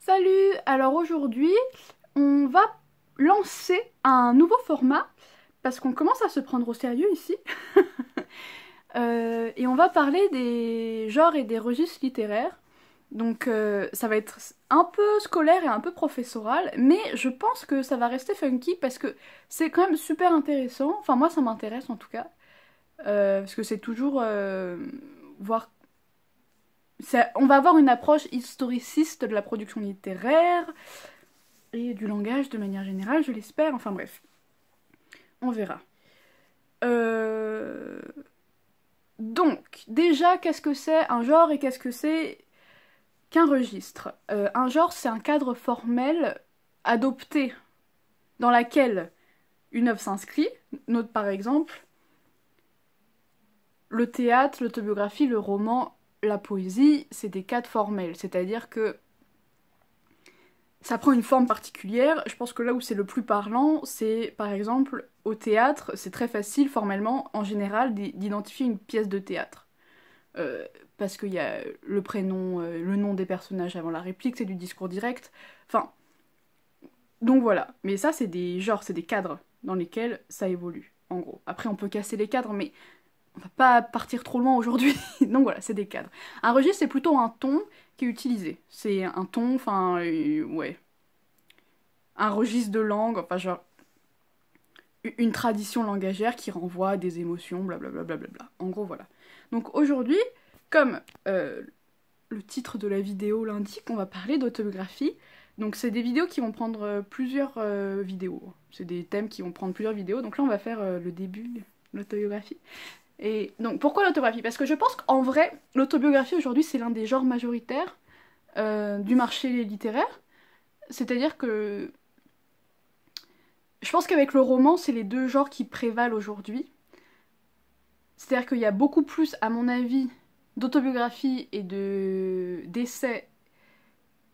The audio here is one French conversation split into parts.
Salut! Alors aujourd'hui, on va lancer un nouveau format parce qu'on commence à se prendre au sérieux ici. Et on va parler des genres et des registres littéraires. Donc ça va être un peu scolaire et un peu professoral, mais je pense que ça va rester funky parce que c'est quand même super intéressant. Enfin moi ça m'intéresse en tout cas. Parce que c'est toujours voir on va avoir une approche historiciste de la production littéraire et du langage de manière générale, je l'espère. Enfin bref, on verra. Euh... Donc, déjà, qu'est-ce que c'est un genre et qu'est-ce que c'est qu'un registre? Un genre, c'est un cadre formel adopté dans laquelle une œuvre s'inscrit. Note par exemple le théâtre, l'autobiographie, le roman, la poésie, c'est des cadres formels. C'est-à-dire que ça prend une forme particulière. Je pense que là où c'est le plus parlant, c'est par exemple au théâtre, c'est très facile formellement, en général, d'identifier une pièce de théâtre. Parce qu'il y a le prénom, le nom des personnages avant la réplique, c'est du discours direct. Enfin, donc voilà. Mais ça, c'est des genres, c'est des cadres dans lesquels ça évolue, en gros. Après, on peut casser les cadres, mais on va pas partir trop loin aujourd'hui. Donc voilà, c'est des cadres. Un registre, c'est plutôt un ton qui est utilisé. C'est un ton, enfin, ouais. Un registre de langue, enfin genre une tradition langagière qui renvoie à des émotions, blablabla. Bla. En gros, voilà. Donc aujourd'hui, comme le titre de la vidéo l'indique, on va parler d'autobiographie. Donc c'est des vidéos qui vont prendre plusieurs vidéos. C'est des thèmes qui vont prendre plusieurs vidéos. Donc là, on va faire le début, l'autobiographie. Et donc pourquoi l'autobiographie? Parce que je pense qu'en vrai, l'autobiographie aujourd'hui, c'est l'un des genres majoritaires du marché littéraire. C'est-à-dire que je pense qu'avec le roman, c'est les deux genres qui prévalent aujourd'hui. C'est-à-dire qu'il y a beaucoup plus, à mon avis, d'autobiographies et d'essais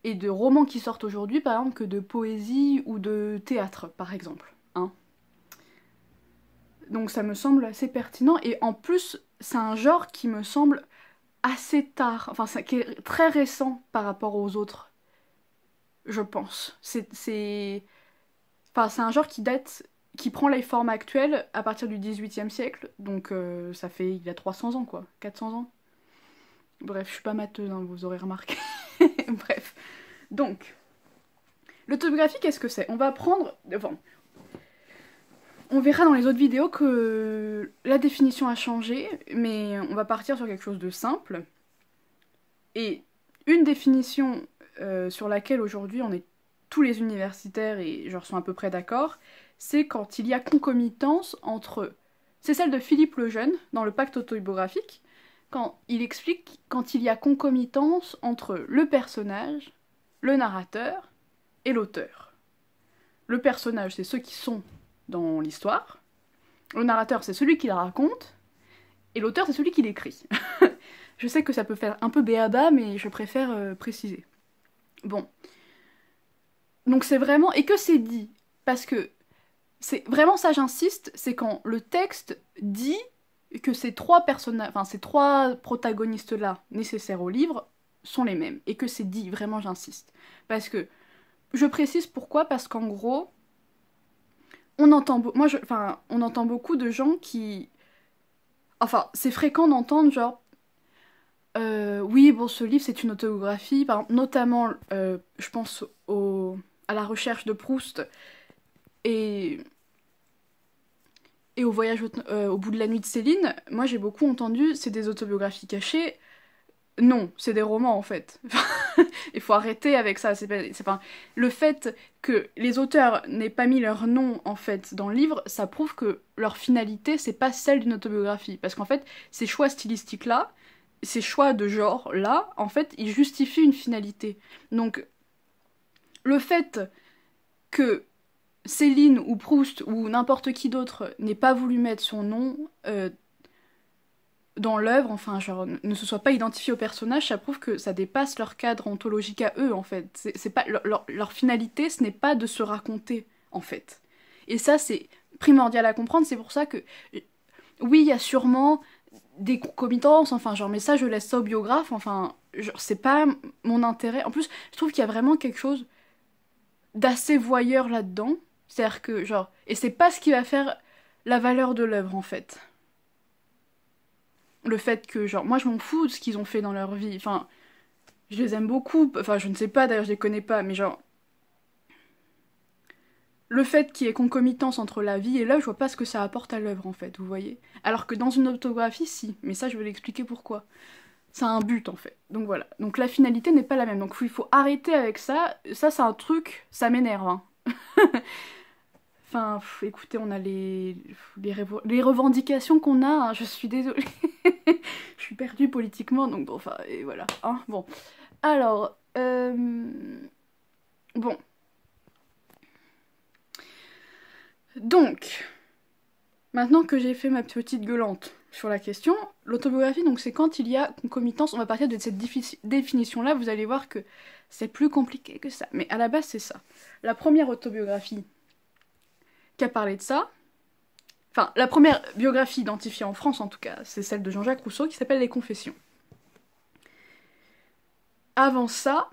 et de romans qui sortent aujourd'hui, par exemple, que de poésie ou de théâtre, par exemple. Hein. Donc ça me semble assez pertinent. Et en plus, c'est un genre qui me semble assez tard, enfin, qui est très récent par rapport aux autres, je pense. Enfin, c'est un genre qui date, qui prend les formes actuelles à partir du XVIIIe siècle, donc ça fait il y a 300 ans quoi, 400 ans. Bref, je suis pas matheuse, hein, vous aurez remarqué. Bref. Donc, l'autobiographie, qu'est-ce que c'est? On va prendre... Enfin, on verra dans les autres vidéos que la définition a changé, mais on va partir sur quelque chose de simple. Et une définition sur laquelle aujourd'hui on est tous les universitaires et genre sont à peu près d'accord, c'est quand il y a concomitance entre... C'est celle de Philippe Lejeune, dans le Pacte autobiographique, quand il explique quand il y a concomitance entre le personnage, le narrateur et l'auteur. Le personnage, c'est ceux qui sont dans l'histoire, le narrateur, c'est celui qui la raconte, et l'auteur, c'est celui qui l'écrit. Je sais que ça peut faire un peu béaba, mais je préfère préciser. Bon. Donc c'est vraiment... Et que c'est dit, parce que c'est vraiment ça, j'insiste, c'est quand le texte dit que ces trois personnages, enfin ces trois protagonistes-là nécessaires au livre sont les mêmes. Et que c'est dit, vraiment j'insiste. Parce que, je précise pourquoi, parce qu'en gros, on entend, on entend beaucoup de gens qui... Enfin, c'est fréquent d'entendre genre... oui, bon, ce livre c'est une autobiographie, par exemple, notamment, je pense à la recherche de Proust et au voyage au bout de la nuit de Céline. Moi j'ai beaucoup entendu, c'est des autobiographies cachées. Non, c'est des romans en fait. Il faut arrêter avec ça. C'est pas... Le fait que les auteurs n'aient pas mis leur nom en fait dans le livre, ça prouve que leur finalité c'est pas celle d'une autobiographie. Parce qu'en fait, ces choix stylistiques là, ces choix de genre là, en fait, ils justifient une finalité. Donc, le fait que Céline ou Proust ou n'importe qui d'autre n'ait pas voulu mettre son nom dans l'œuvre, enfin, genre, ne se soit pas identifié au personnage, ça prouve que ça dépasse leur cadre ontologique à eux, en fait. C'est pas, leur finalité, ce n'est pas de se raconter, en fait. Et ça, c'est primordial à comprendre, c'est pour ça que, oui, il y a sûrement des concomitances, enfin, genre, mais ça, je laisse ça au biographe, enfin, genre, c'est pas mon intérêt. En plus, je trouve qu'il y a vraiment quelque chose d'assez voyeur là-dedans. C'est-à-dire que, genre, et c'est pas ce qui va faire la valeur de l'œuvre, en fait. Le fait que, genre, moi, je m'en fous de ce qu'ils ont fait dans leur vie. Enfin, je les aime beaucoup. Enfin, je ne sais pas, d'ailleurs, je les connais pas, mais genre, le fait qu'il y ait concomitance entre la vie et l'œuvre, je vois pas ce que ça apporte à l'œuvre, en fait, vous voyez. Alors que dans une autographie, si. Mais ça, je vais l'expliquer pourquoi. Ça a un but, en fait. Donc voilà. Donc la finalité n'est pas la même. Donc il faut arrêter avec ça. Ça, c'est un truc, ça m'énerve, hein. Enfin, écoutez, on a les revendications qu'on a, hein, je suis désolée. Je suis perdue politiquement, donc bon, enfin, et voilà. Hein, bon. Alors, bon. Donc, maintenant que j'ai fait ma petite gueulante sur la question, l'autobiographie, donc c'est quand il y a concomitance, on va partir de cette définition-là, vous allez voir que c'est plus compliqué que ça. Mais à la base, c'est ça. La première autobiographie qui a parlé de ça, enfin, la première biographie identifiée en France, en tout cas, c'est celle de Jean-Jacques Rousseau, qui s'appelle Les Confessions. Avant ça,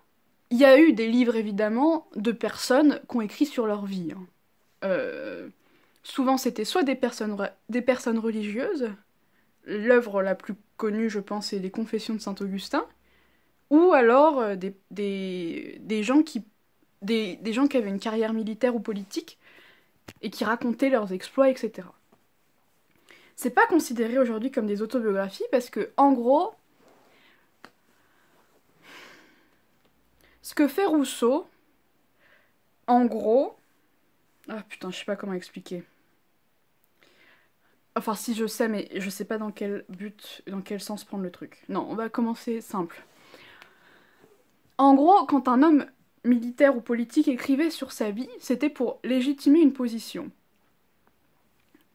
il y a eu des livres, évidemment, de personnes qui ont écrit sur leur vie. Souvent, c'était soit des personnes religieuses, l'œuvre la plus connue, je pense, c'est Les Confessions de Saint-Augustin, ou alors des gens des gens qui avaient une carrière militaire ou politique, et qui racontaient leurs exploits, etc. C'est pas considéré aujourd'hui comme des autobiographies parce que, en gros, ce que fait Rousseau, en gros... Ah putain, je sais pas comment expliquer. Enfin, si je sais, mais je sais pas dans quel but, dans quel sens prendre le truc. Non, on va commencer simple. En gros, quand un homme militaire ou politique écrivait sur sa vie, c'était pour légitimer une position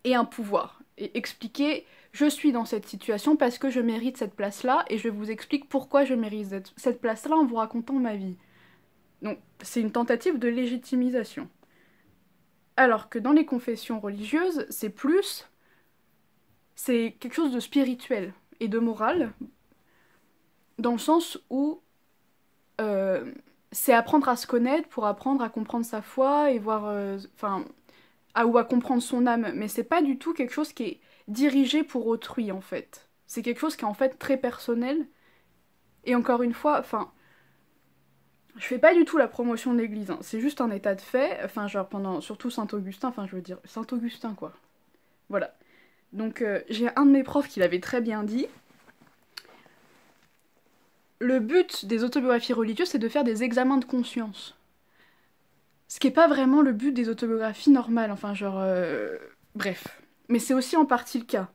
et un pouvoir. Et expliquer, je suis dans cette situation parce que je mérite cette place-là, et je vous explique pourquoi je mérite cette place-là en vous racontant ma vie. Donc, c'est une tentative de légitimisation. Alors que dans les confessions religieuses, c'est quelque chose de spirituel et de moral, dans le sens où c'est apprendre à se connaître pour apprendre à comprendre sa foi et voir, ou à comprendre son âme. Mais c'est pas du tout quelque chose qui est dirigé pour autrui, en fait. C'est quelque chose qui est en fait très personnel. Et encore une fois, enfin, je fais pas du tout la promotion de l'église, hein. C'est juste un état de fait, enfin, genre pendant, surtout Saint-Augustin, enfin, je veux dire, Saint-Augustin, quoi. Voilà. Donc, j'ai un de mes profs qui l'avait très bien dit. Le but des autobiographies religieuses, c'est de faire des examens de conscience. Ce qui est pas vraiment le but des autobiographies normales, enfin, genre... Bref. Mais c'est aussi en partie le cas.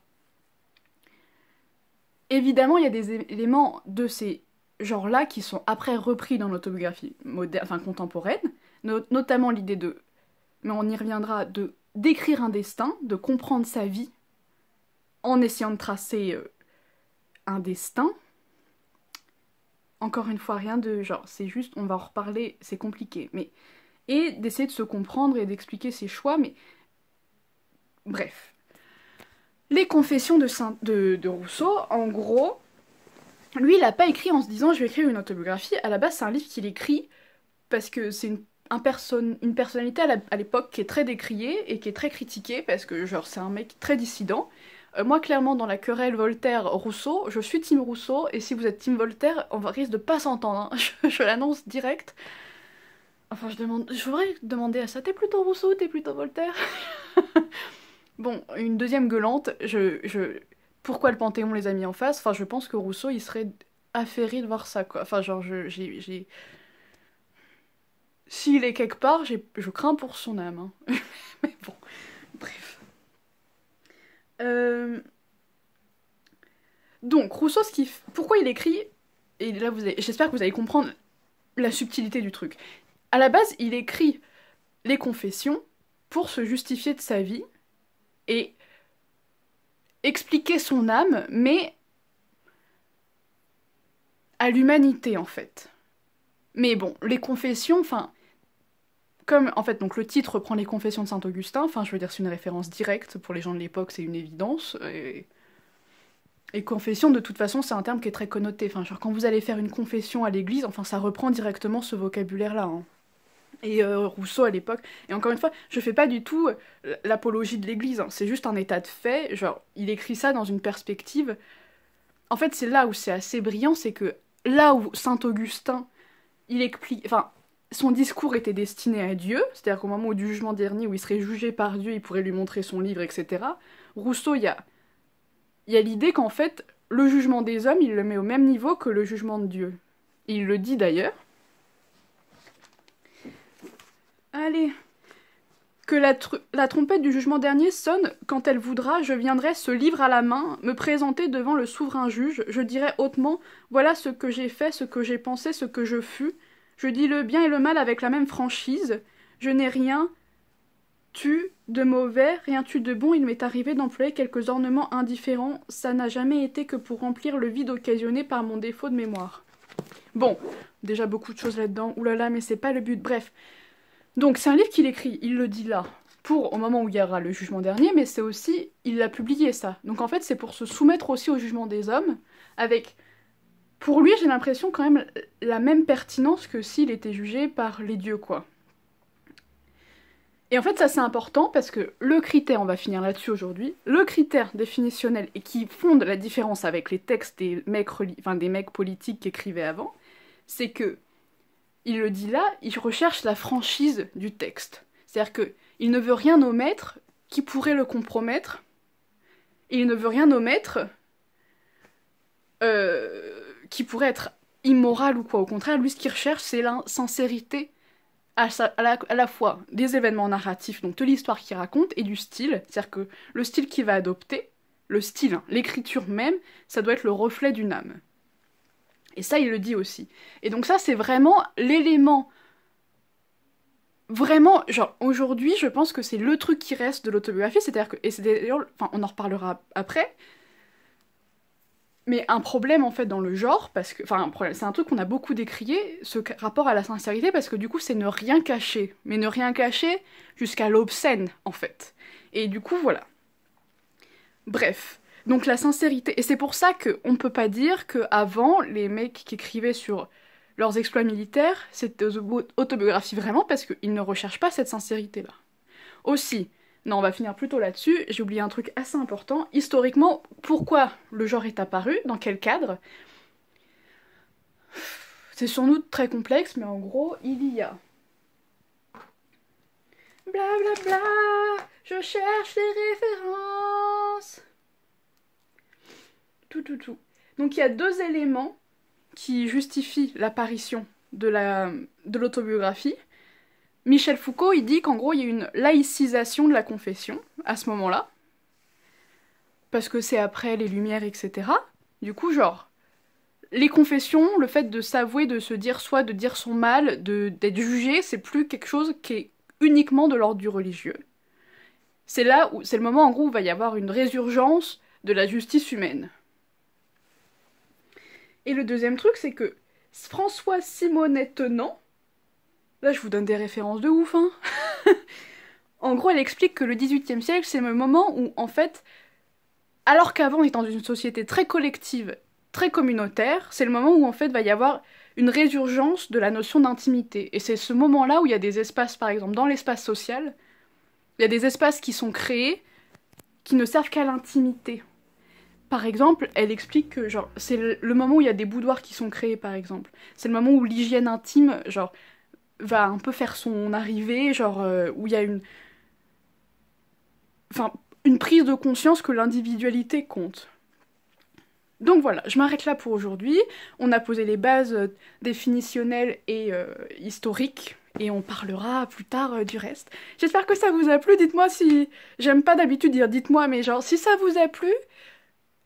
Évidemment, il y a des éléments de ces genres-là qui sont après repris dans l'autobiographie contemporaine, notamment l'idée de, mais on y reviendra, de d'écrire un destin, de comprendre sa vie, en essayant de tracer un destin. Encore une fois, rien de genre, c'est juste, on va en reparler, c'est compliqué, mais... Et d'essayer de se comprendre et d'expliquer ses choix, mais... Bref. Les confessions de Rousseau, en gros, lui, il a pas écrit en se disant je vais écrire une autobiographie. À la base, c'est un livre qu'il écrit parce que c'est une personnalité à l'époque qui est très décriée et qui est très critiquée parce que, genre, c'est un mec très dissident. Moi, clairement, dans la querelle Voltaire-Rousseau, je suis team Rousseau, et si vous êtes team Voltaire, on risque de pas s'entendre, hein. Je l'annonce direct. Enfin, je voudrais demander à ça, t'es plutôt Rousseau, t'es plutôt Voltaire? Bon, une deuxième gueulante, pourquoi le Panthéon les a mis en face? Enfin, je pense que Rousseau, il serait affairé de voir ça, quoi. Enfin, genre, S'il est quelque part, je crains pour son âme, hein. Mais bon, bref. Donc, Rousseau, pourquoi il écrit... Et là, j'espère que vous allez comprendre la subtilité du truc. À la base, il écrit les confessions pour se justifier de sa vie et expliquer son âme, mais à l'humanité, en fait. Mais bon, les confessions, enfin... Comme, en fait, donc le titre reprend les confessions de Saint-Augustin, enfin, je veux dire, c'est une référence directe, pour les gens de l'époque, c'est une évidence, et... Et confession, de toute façon, c'est un terme qui est très connoté. Enfin, genre, quand vous allez faire une confession à l'église, enfin, ça reprend directement ce vocabulaire-là, hein. Et Rousseau à l'époque. Et encore une fois, je fais pas du tout l'apologie de l'église, hein. C'est juste un état de fait. Genre, il écrit ça dans une perspective. En fait, c'est là où c'est assez brillant, c'est que là où Saint-Augustin, il explique. Enfin, son discours était destiné à Dieu, c'est-à-dire qu'au moment du jugement dernier où il serait jugé par Dieu, il pourrait lui montrer son livre, etc. Rousseau, il y a l'idée qu'en fait, le jugement des hommes, il le met au même niveau que le jugement de Dieu. Et il le dit d'ailleurs. Allez. Que la trompette du jugement dernier sonne, quand elle voudra, je viendrai, ce livre à la main, me présenter devant le souverain juge, je dirai hautement, voilà ce que j'ai fait, ce que j'ai pensé, ce que je fus, je dis le bien et le mal avec la même franchise, je n'ai rien tu de mauvais, rien tu de bon, il m'est arrivé d'employer quelques ornements indifférents, ça n'a jamais été que pour remplir le vide occasionné par mon défaut de mémoire. Bon, déjà beaucoup de choses là-dedans, oulala, mais c'est pas le but, bref. Donc c'est un livre qu'il écrit, il le dit là, pour au moment où il y aura le jugement dernier, mais c'est aussi, il l'a publié ça. Donc en fait c'est pour se soumettre aussi au jugement des hommes, avec, pour lui j'ai l'impression quand même la même pertinence que s'il était jugé par les dieux, quoi. Et en fait ça c'est important parce que le critère, on va finir là-dessus aujourd'hui, le critère définitionnel et qui fonde la différence avec les textes des mecs, des mecs politiques qui écrivaient avant, c'est que il le dit là, il recherche la franchise du texte. C'est-à-dire qu'il ne veut rien omettre qui pourrait le compromettre, et il ne veut rien omettre qui pourrait être immoral ou quoi. Au contraire, lui, ce qu'il recherche, c'est la sincérité à la fois des événements narratifs, donc de l'histoire qu'il raconte, et du style. C'est-à-dire que le style qu'il va adopter, le style, hein, l'écriture même, ça doit être le reflet d'une âme. Et ça, il le dit aussi. Et donc ça, c'est vraiment l'élément... Vraiment, genre, aujourd'hui, je pense que c'est le truc qui reste de l'autobiographie, c'est-à-dire que... Et c'est d'ailleurs... Enfin, on en reparlera après. Mais un problème, en fait, dans le genre, parce que... Enfin, c'est un truc qu'on a beaucoup décrié, ce rapport à la sincérité, parce que du coup, c'est ne rien cacher. Mais ne rien cacher jusqu'à l'obscène, en fait. Et du coup, voilà. Bref... Donc la sincérité, et c'est pour ça qu'on peut pas dire qu'avant, les mecs qui écrivaient sur leurs exploits militaires, c'était des autobiographies vraiment, parce qu'ils ne recherchent pas cette sincérité-là. Aussi, non, on va finir plutôt là-dessus, j'ai oublié un truc assez important, historiquement, pourquoi le genre est apparu, dans quel cadre? C'est sans doute très complexe, mais en gros, il y a... Blablabla, bla bla, je cherche les références. Tout. Donc il y a deux éléments qui justifient l'apparition de l'autobiographie. Michel Foucault, il dit qu'en gros, il y a une laïcisation de la confession, à ce moment-là, parce que c'est après les Lumières, etc. Du coup, genre, les confessions, le fait de s'avouer, de se dire soit de dire son mal, d'être jugé, c'est plus quelque chose qui est uniquement de l'ordre du religieux. C'est là où, c'est le moment, en gros, où il va y avoir une résurgence de la justice humaine. Et le deuxième truc, c'est que Françoise Simonet-Tenant, là je vous donne des références de ouf, hein. En gros, elle explique que le XVIIIe siècle, c'est le moment où, en fait, alors qu'avant on est dans une société très collective, très communautaire, c'est le moment où en fait va y avoir une résurgence de la notion d'intimité. Et c'est ce moment-là où il y a des espaces, par exemple, dans l'espace social, il y a des espaces qui sont créés qui ne servent qu'à l'intimité. Par exemple, elle explique que genre c'est le moment où il y a des boudoirs qui sont créés, par exemple. C'est le moment où l'hygiène intime, genre, va un peu faire son arrivée, genre, où il y a une... Enfin, une prise de conscience que l'individualité compte. Donc voilà, je m'arrête là pour aujourd'hui. On a posé les bases définitionnelles et historiques, et on parlera plus tard du reste. J'espère que ça vous a plu, dites-moi si... J'aime pas d'habitude dire dites-moi, mais genre, si ça vous a plu...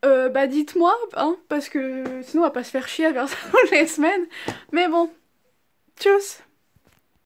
bah dites-moi, hein, parce que sinon on va pas se faire chier à faire ça toutes les semaines. Mais bon, tchuss!